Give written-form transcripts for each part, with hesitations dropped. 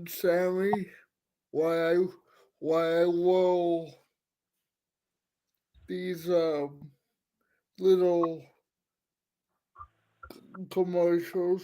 Sammy, why I why I roll these little commercials.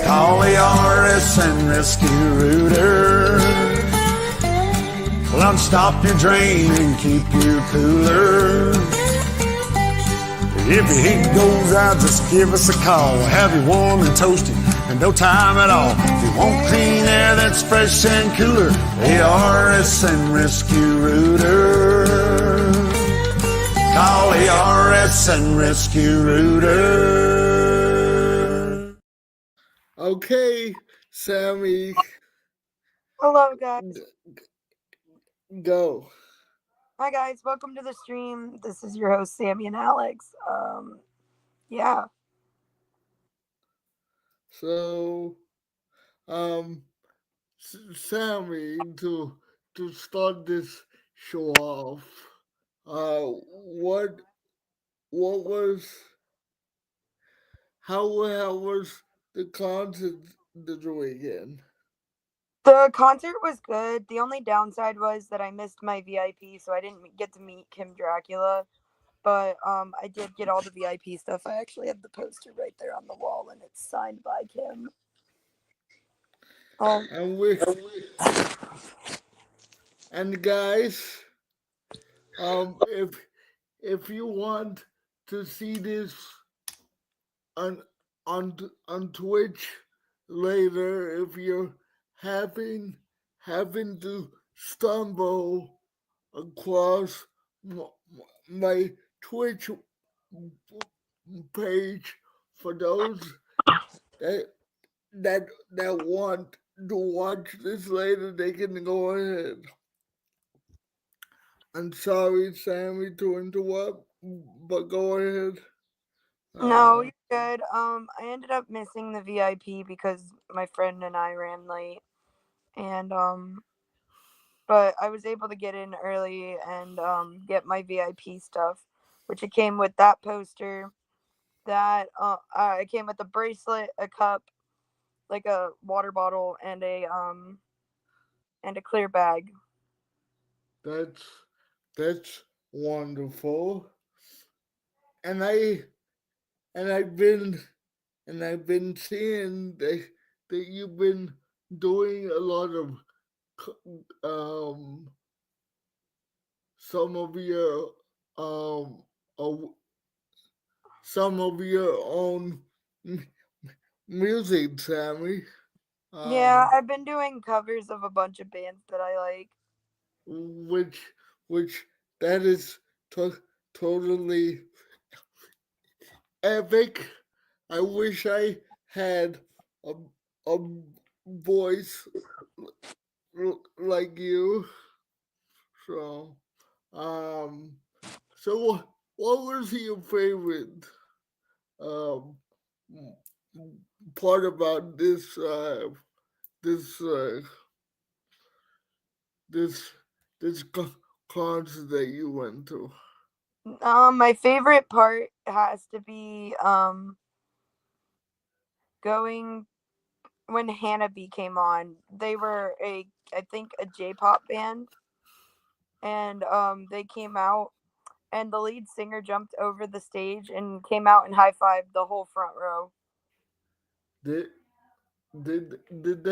Call the RSN Rescue Rooter. Well, stop your drain and keep you cooler. If your heat goes out, just give us a call. We'll have you warm and toasty in no time at all. If you want clean air that's fresh and cooler, the RSN Rescue Rooter. Call the RSN Rescue Rooter. Okay, Sammy, Hello, guys. go. Hi, guys. Welcome to the stream. This is your host, Sammy and Alex. Yeah. So, Sammy, to start this show off, what was how was the concert this weekend? The concert was good. The only downside was that I missed my VIP, so I didn't get to meet Kim Dracula. But I did get all the VIP stuff. I actually have the poster right there on the wall, and it's signed by Kim. And and guys, if you want to see this on on Twitch later, if you're having to stumble across my Twitch page, for those that that want to watch this later, they can go ahead. I'm sorry, Sammy, to interrupt, but go ahead. No, you're good. I ended up missing the VIP because my friend and I ran late, and but I was able to get in early and get my VIP stuff, which it came with that poster, that it came with a bracelet, a cup, like a water bottle, and a clear bag. That's wonderful. And I've been I've been seeing that you've been doing a lot of um some of your um uh, some of your own music, Sammy. Yeah, Um, I've been doing covers of a bunch of bands that I like. which that is totally epic. I wish I had a a voice like you. So, um, what was your favorite um part about this this concert that you went to? My favorite part has to be going when Hannah B came on. They were I think a J-pop band, and they came out, and the lead singer jumped over the stage and came out and high-fived the whole front row. Did did did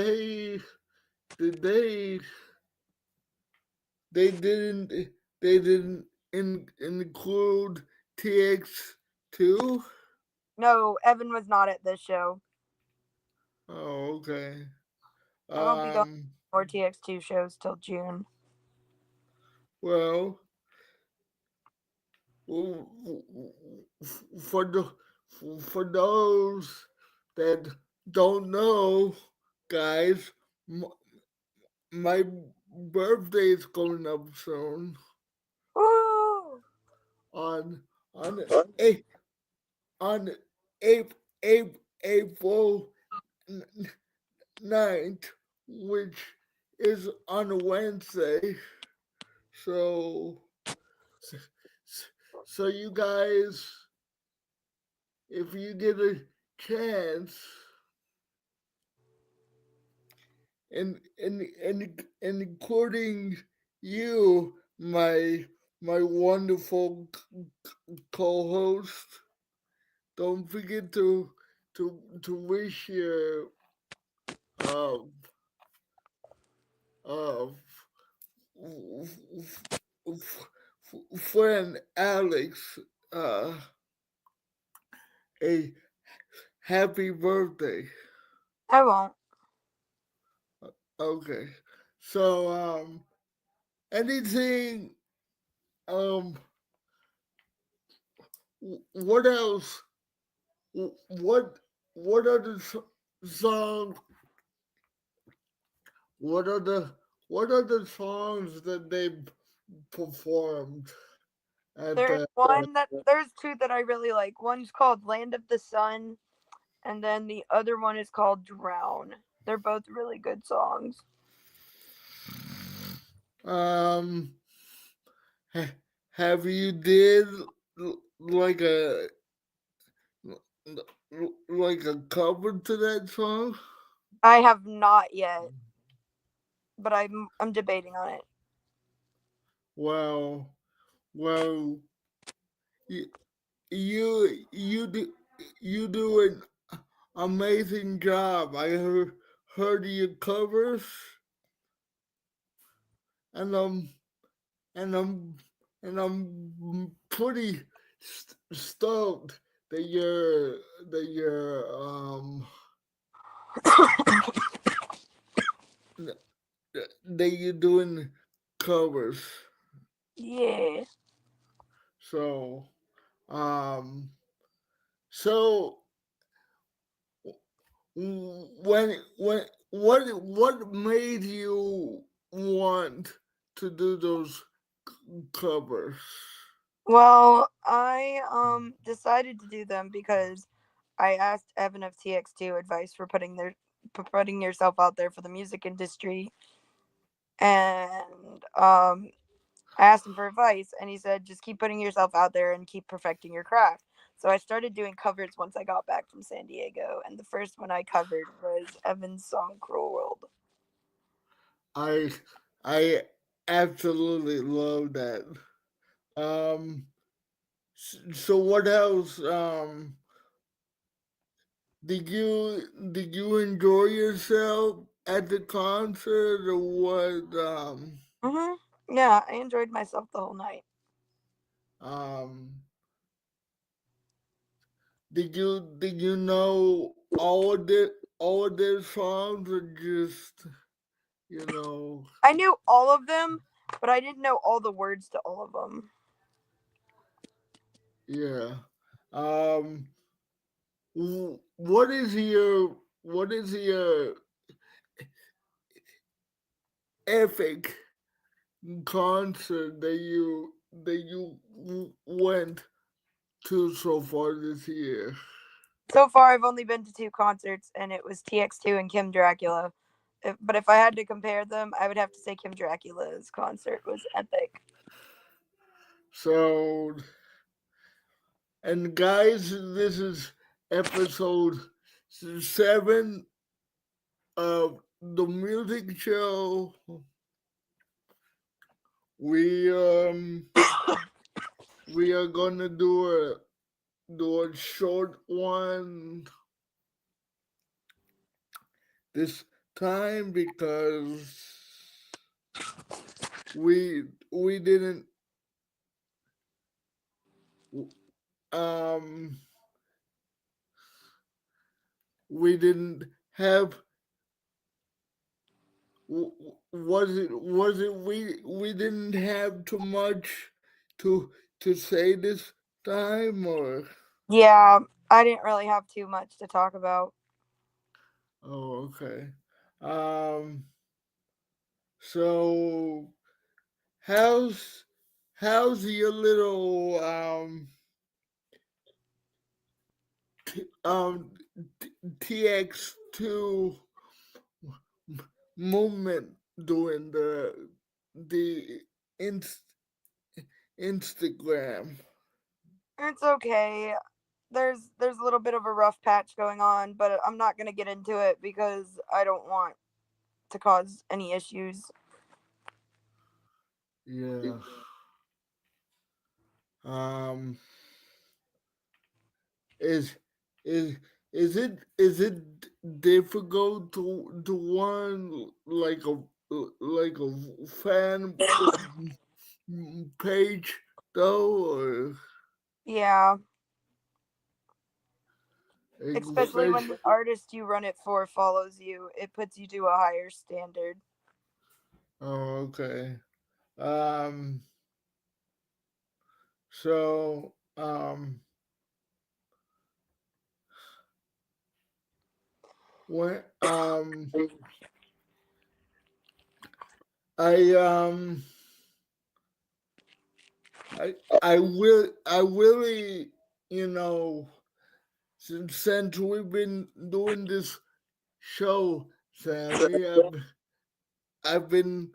they didn't they didn't include TX two? No, Evan was not at this show. Oh, okay. I won't be going to Um, more TX2 shows till June. well, for the for those that don't know, guys, my birthday is coming up soon Woo! on on a on April 9th, which is on a Wednesday. So so you guys, if you get a chance, and including you, my wonderful co-host, don't forget to wish your um uh friend Alex a happy birthday. I won't. Okay. So anything um what else, what what other songs, what are the songs that they performed at There's the there's two that I really like. One's called Land of the Sun, and then the other one is called Drown. They're both really good songs. um have you did like like a cover to that song? I have not yet, but I'm debating on it. Well, well, you you do an amazing job. I heard your covers, and and I'm I'm pretty stoked that that you're doing covers. Yeah. So um so what made you want to do those covers? Well, I decided to do them because I asked Evan of TX2 advice for putting yourself out there for the music industry, and I asked him for advice, and he said just keep putting yourself out there and keep perfecting your craft. So I started doing covers once I got back from San Diego, and the first one I covered was Evan's song "Cruel World." I I absolutely love that. Um, so what else? Did you enjoy yourself at the concert, or what? Yeah, I enjoyed myself the whole night. Um, did you know all of their songs, or just you know? I knew all of them, but I didn't know all the words to all of them. Yeah. Um, what is your epic concert that you went to so far this year? So far, I've only been to two concerts, and it was TX2 and Kim Dracula. But if I had to compare them, I would have to say Kim Dracula's concert was epic. So, and guys, this is episode 7 of the music show. We we are gonna do a short one this time because we didn't um we didn't have was it we didn't have too much to say this time, or Yeah, I didn't really have too much to talk about. Oh, okay. Um, so how's how's your little um TX2 movement doing the inst- Instagram? It's okay. There's a little bit of a rough patch going on, but I'm not gonna get into it because I don't want to cause any issues. Yeah. Um, is is is it difficult to run like a fan page though, or Yeah, especially when especially? the artist you run it for follows you, it puts you to a higher standard. Oh, okay. Um. So when I I really, you know, since we've been doing this show, Sammy, I've been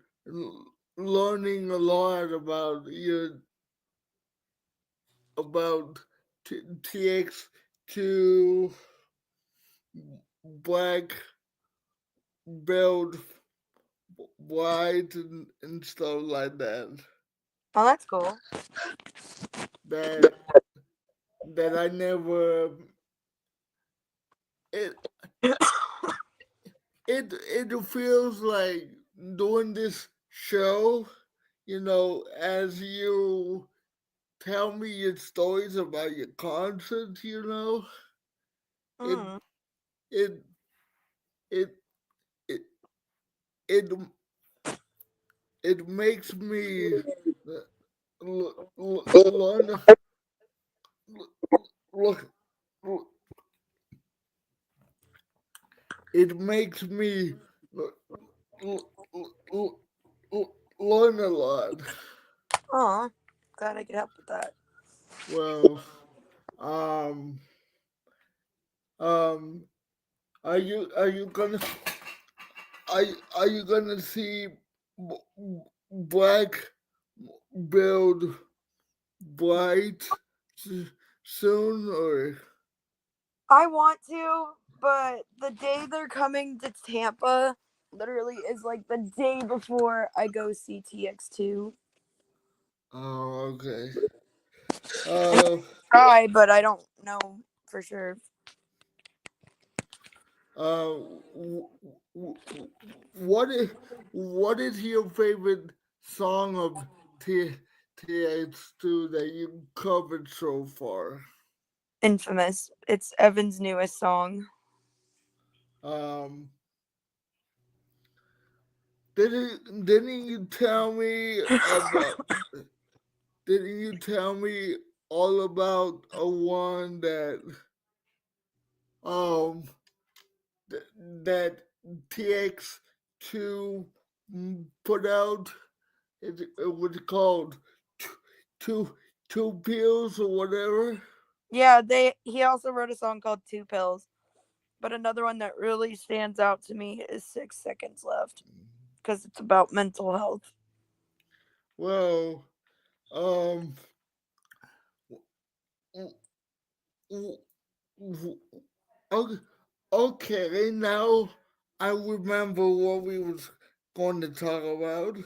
learning a lot about about TX2 black belt white and stuff like that. Oh, that's cool. That I never it it feels like doing this show, as you tell me your stories about your concerts, it Mm. it it it it, it makes me learn look, it makes me learn a lot. Oh, glad I could help with that. Well, um um are you gonna are are you gonna see black build bright soon, or I want to, but the day they're coming to Tampa literally is like the day before I go see TX2. oh, okay. And uh try, but I don't know for sure. uh w- what is your favorite song of T TX2 that you covered so far? Infamous. It's Evan's newest song. um didn't you tell me about didn't you tell me all about a one um that TX2 put out? It was called two two two pills or whatever. Yeah, he also wrote a song called Two Pills, but another one that really stands out to me is 6 Seconds Left because it's about mental health. Well, um, w- w- w- okay, okay, now I remember what we was going to talk about.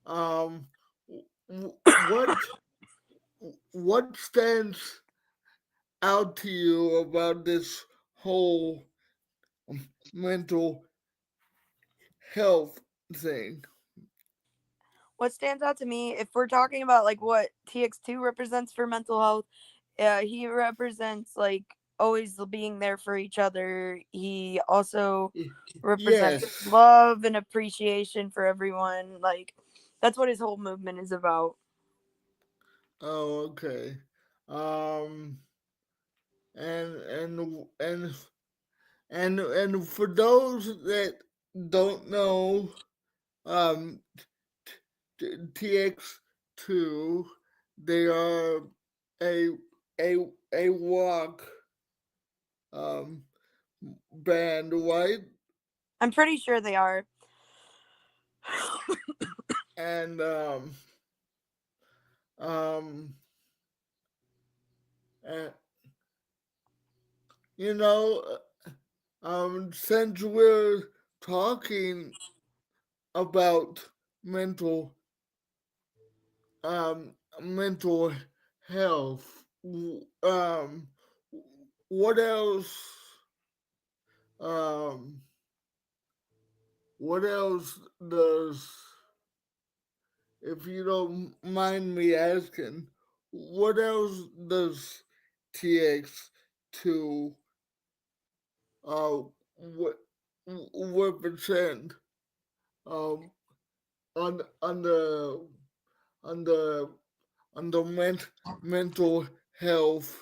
Um, what stands out to you about this whole mental health thing? What stands out to me, if we're talking about like what TX2 represents for mental health, he represents like always being there for each other. He also represents Yes. love and appreciation for everyone. Like that's what his whole movement is about. Oh, okay. Um, and and and And for those that don't know, um, TX2, they are a a a rock um band, right? I'm pretty sure they are. And um uh, you know, since we're talking about mental mental health, what else um what else does, if you don't mind me asking, what else does TX2 uh what represent um on the on the on the mental health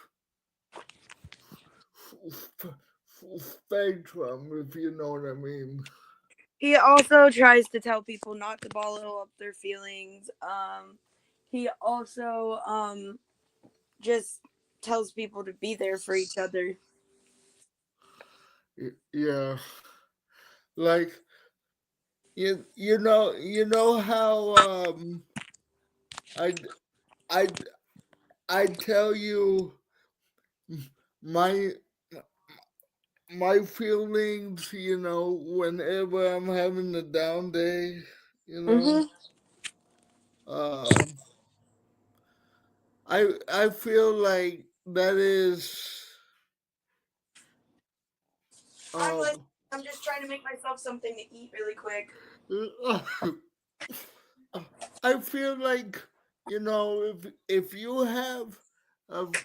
spectrum, if you know what I mean? He also tries to tell people not to bottle up their feelings. He also just tells people to be there for each other. Yeah, like you know how I I I tell you my my feelings, whenever I'm having a down day, you know. Mhm. Um I feel like that is I'm like, um I'm just trying to make myself something to eat really quick. I feel like, if you have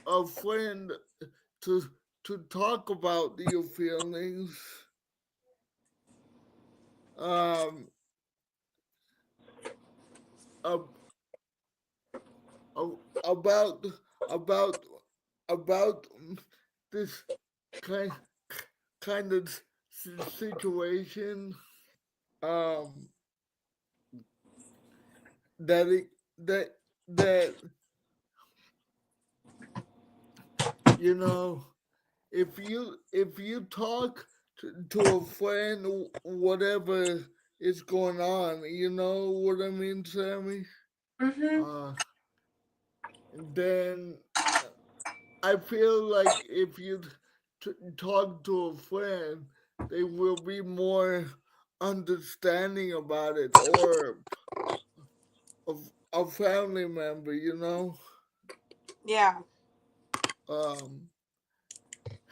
a friend to to talk about your feelings, um ab- about about about this kind kind of situation, um that it that that you know if you talk to a friend, whatever is going on, you know what I mean, Sammy. Mhm. uh then I feel like if you talk to a friend, they will be more understanding about it, or a family member, Yeah. um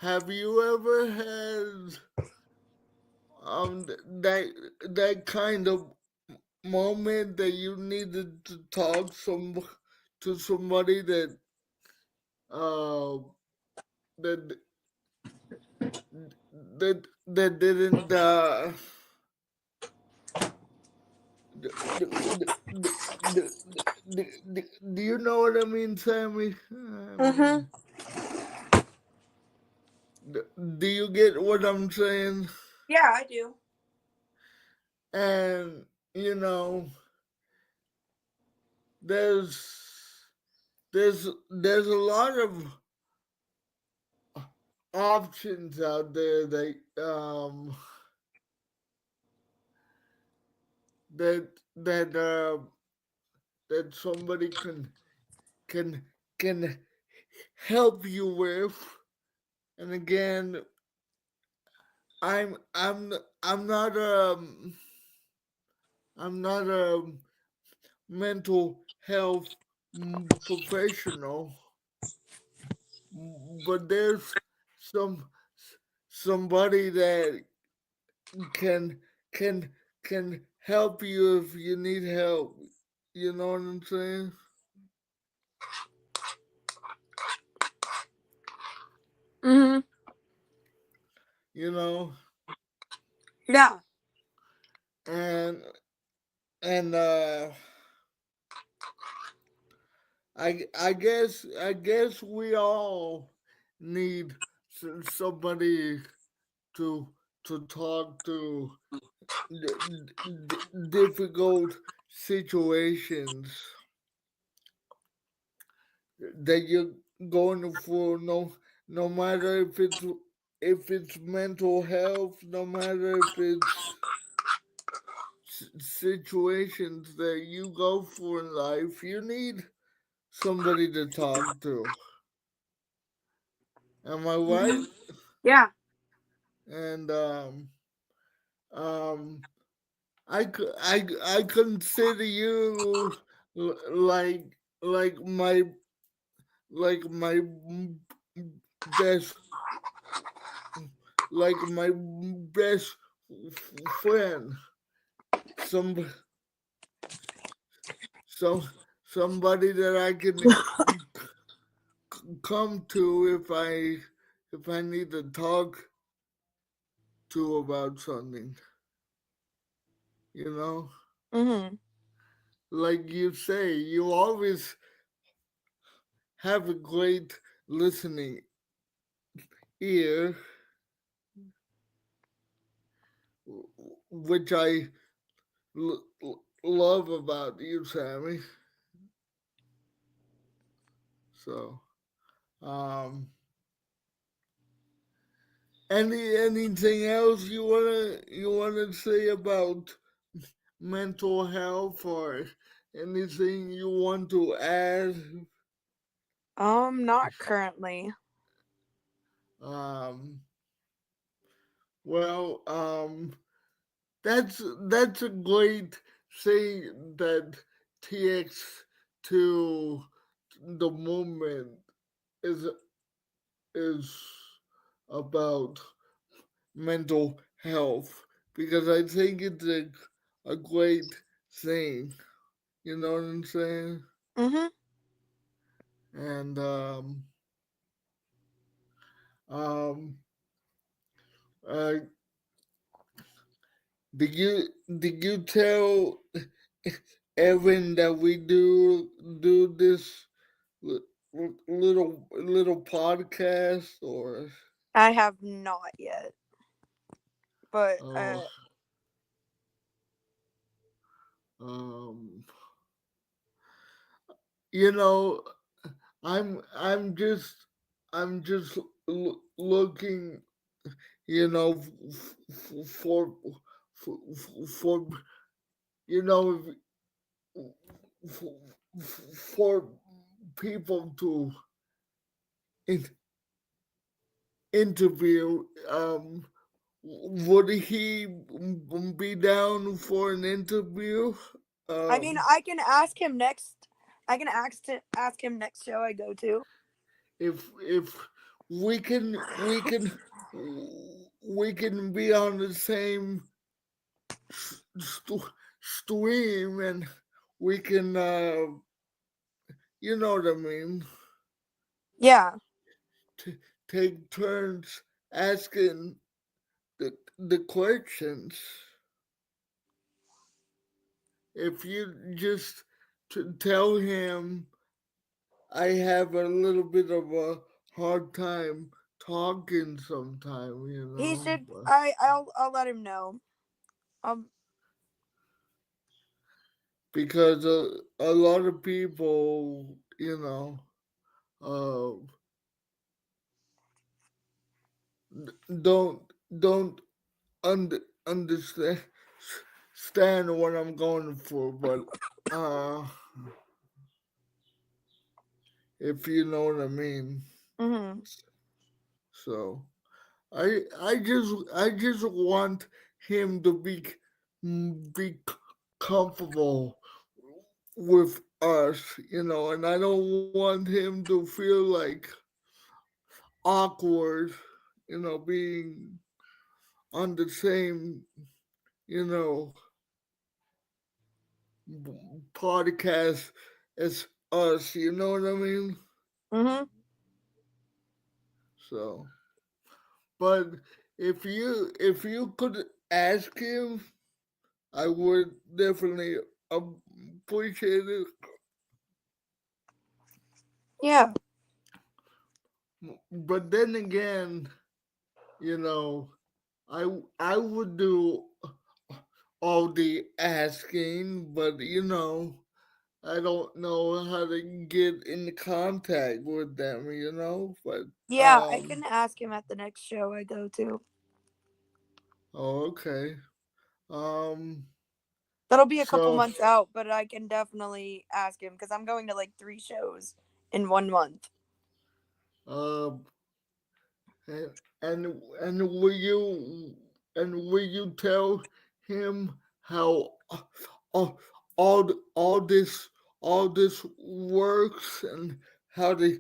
have you ever had that kind of moment that you needed to talk to somebody uh that that didn't do you know what I mean, Sammy? I Mhm. mean, do you get what I'm saying? Yeah, I do. And you know, there's there's a lot of options out there that that that somebody can can help you with. And again, I'm I'm I'm not I'm not a mental health professional, but there's some somebody that can can can help you if you need help. You know what I'm saying? Mhm. You know, Yeah. and and I guess we all need somebody to talk to difficult situations that you're going for, no matter if it's mental health, no matter if it's situations that you go for in life, you need somebody to talk to. Am I right? Yeah. And um I consider you like my best my best friend. Some some somebody that I can come to if I need to talk to about something. You know, Mhm. like you say, you always have a great listening ear, which I love about you, Sammy. So, um, anything else you wanna say about mental health or anything you want to add? Not currently. Um, well, that's a great thing that TX to the movement is is about mental health because I think it's a great thing. You know what I'm saying? Mhm. And um, uh, did you tell Evan that we do this little podcast or I have not yet, but uh um you know I'm just looking for for you know for, for people to in, interview. Would he be down for an interview? I mean, Um, I can ask him next. I can ask him next show I go to. if we can be on the same stream and we can you know what I mean, Yeah. take turns asking the questions. If you just tell him I have a little bit of a hard time talking sometime, He should. but I'll let him know. Um. because a lot of people, uh, don't don't understand what I'm going for, but uh, if you know what I mean. Mhm. So I just want him to be comfortable with us, and I don't want him to feel like awkward, being on the same, you know, podcast as us, you know what I mean? Mhm. So, but if you could ask him, I would definitely appreciate it. Yeah. But then again, you know, I would do all the asking, but I don't know how to get in contact with them, but Yeah, I can ask him at the next show I go to. oh, okay. Um That'll be a couple so months out, but I can definitely ask him because I'm going to like 3 shows in 1 month. um and and will you tell him how all this works and how to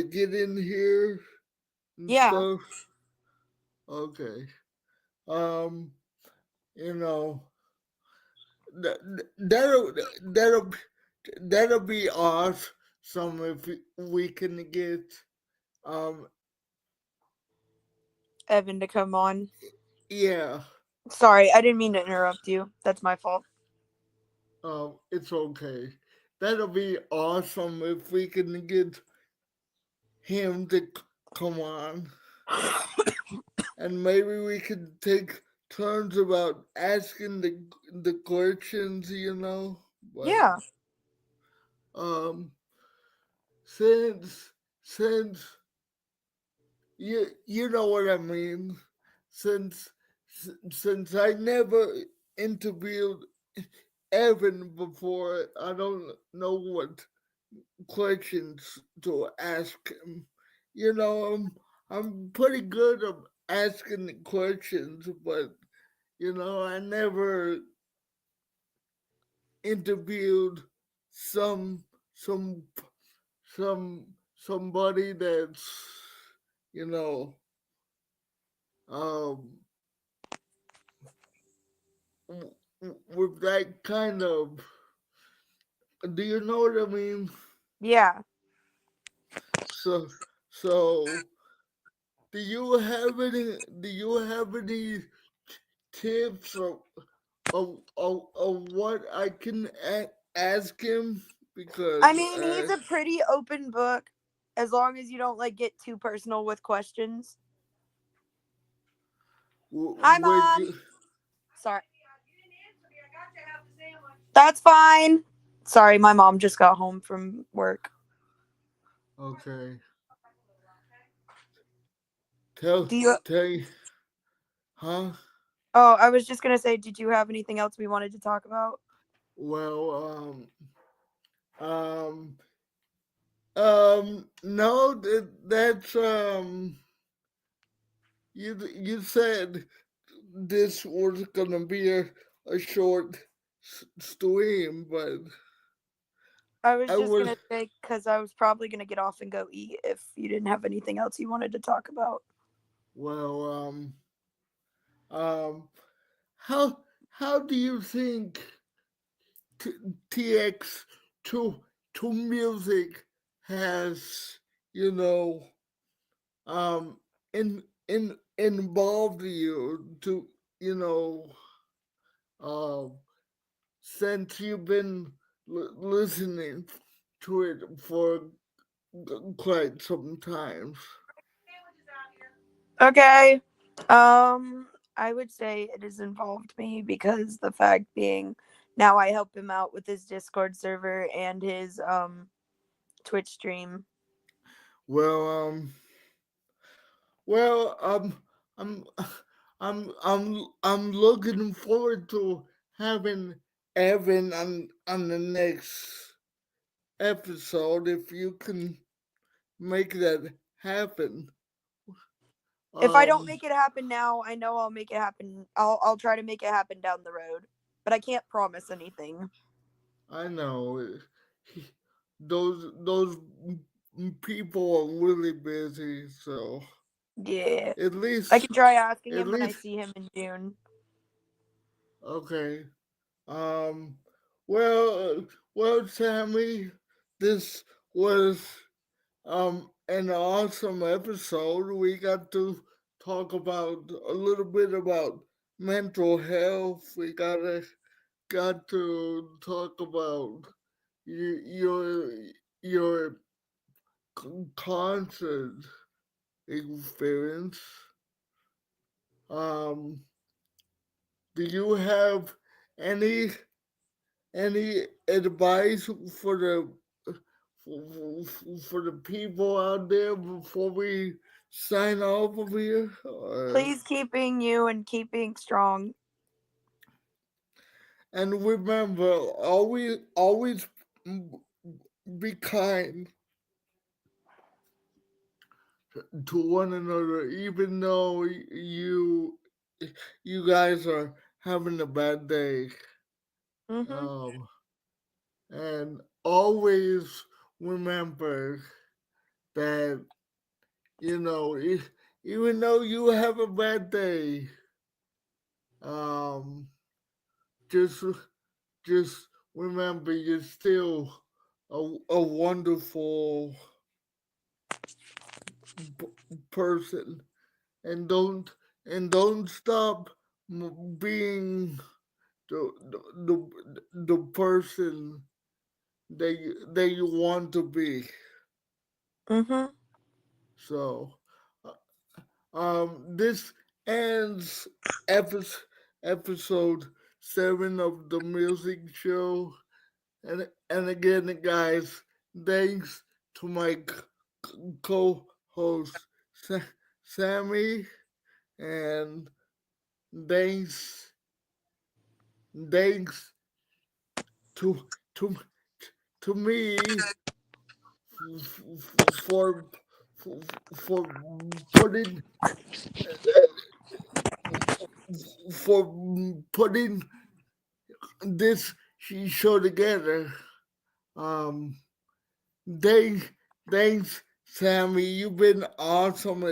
get in here and Yeah, stuff? Okay. Um, you know that that'll that'll that'll be awesome if we can get um Evan to come on. yeah. Sorry, I didn't mean to interrupt you. That's my fault. It's okay. That'll be awesome if we can get him to come on, and maybe we could take turns about asking the questions, But Yeah. um, since you know what I mean, since since I never interviewed Evan before, I don't know what questions to ask him. I'm pretty good at asking questions, but I never interviewed some some somebody that's you know um with that kind of, do you know what I mean? Yeah. So so do you have any tips of what I can ask him? I Because mean, he's a pretty open book as long as you don't like get too personal with questions. Hi, would Mom. you? Sorry. That's fine. Sorry, my mom just got home from work. Okay, tell Do you? tell you, huh? Oh, I was just gonna say, did you have anything else we wanted to talk about? Well, um, no, that's you said this was gonna be a short stream, but I was I just was gonna say because I was probably gonna get off and go eat if you didn't have anything else you wanted to talk about. well, um, how do you think TX to music has you know um involved you to you know um since you've been listening to it for quite some time? Okay. I would say it has involved me because the fact being now I help him out with his Discord server and his Twitch stream. Well, well, I'm I'm looking forward to having Evan on the next episode if you can make that happen. If I don't Um, make it happen now, I know I'll make it happen. I'll try to make it happen down the road, but I can't promise anything. I know those people are really busy, so Yeah. at I least can try asking at him when I least see him in June. okay. Um, well, Sammy, this was an awesome episode. We got to talk about a little bit about mental health. We got to talk about your your concert experience. Um, do you have any advice for the people out there before we sign off of here? Please keep being you and keep being strong. And remember, always be kind to one another, even though you guys are having a bad day. Mhm. Um, and always remember that even though you have a bad day, um, just just remember you're still a wonderful person, and don't stop being the the person that you want to be. Mhm. So, this ends episode episode 7 of the music show, and again, guys, thanks to my co-host Sammy, and thanks thanks to to to me for for putting for putting this show together. Um, thanks, thanks, Sammy. You've been awesome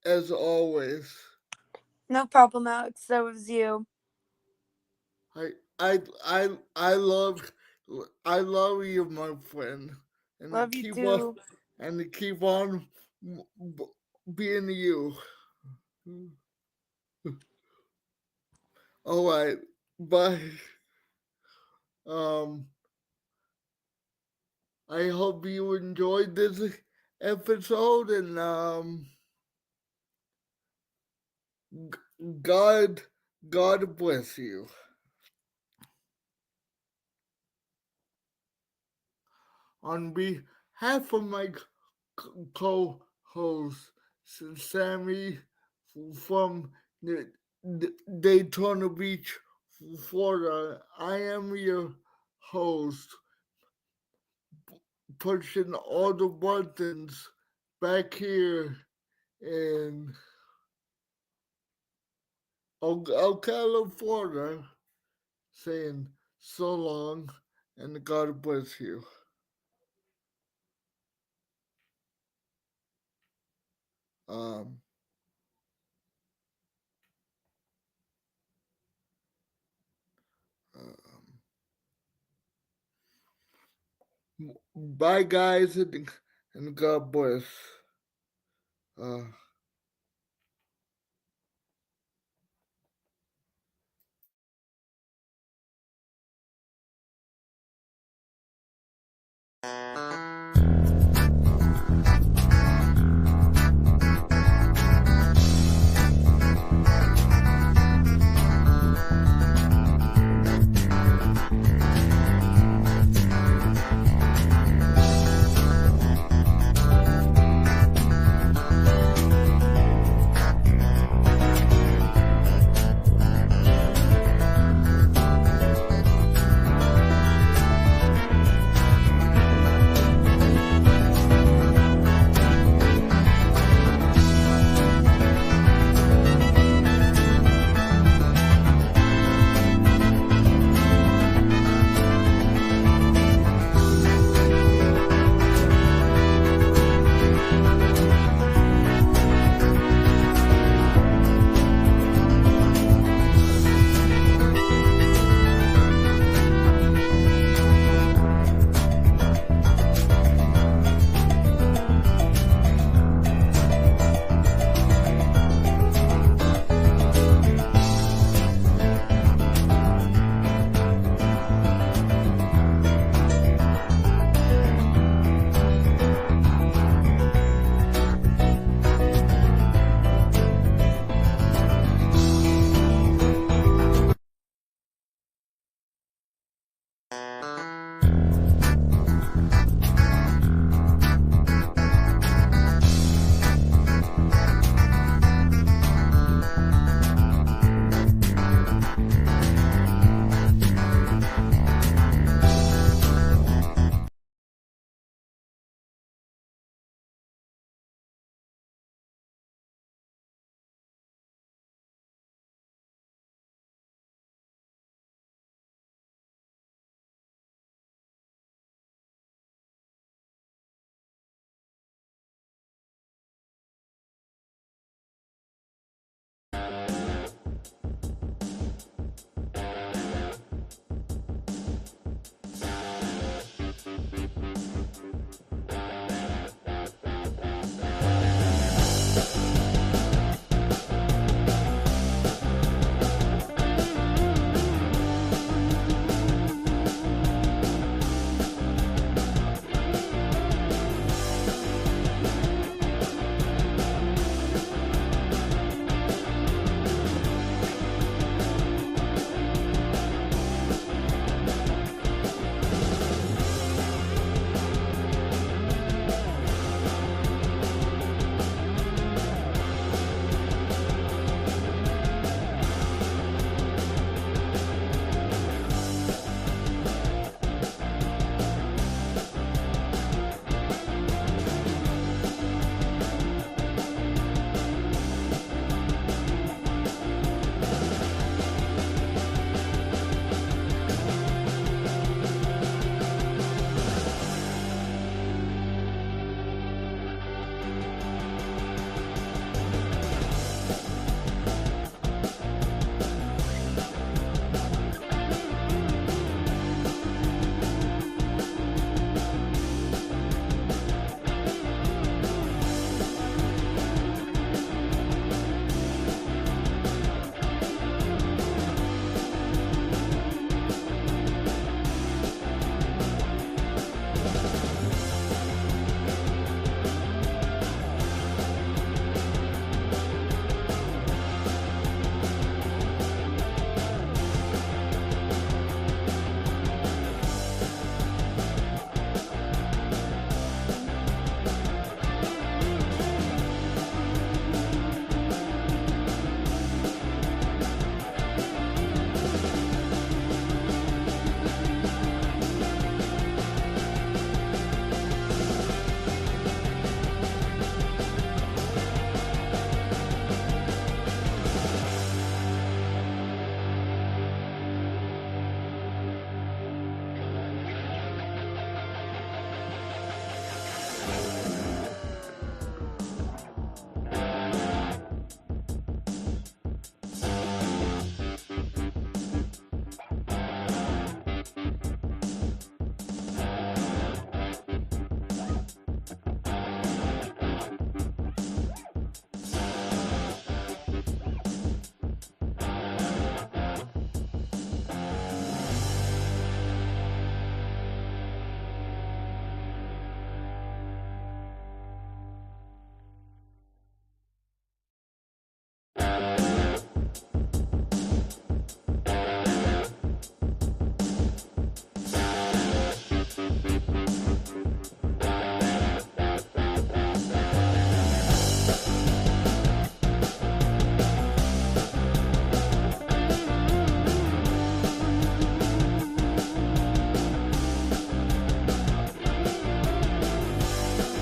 as always. No problem, Alex. So was you. I I I love you, my friend, and Love you too. keep on being you. All right, bye. Um, I hope you enjoyed this episode, and God God bless you. On behalf of my co-host Sammy from Daytona Beach, Florida, I am your host, pushing all the buttons back here in Ocala, Florida, saying so long and God bless you. Um, bye, guys, and God bless. Uh,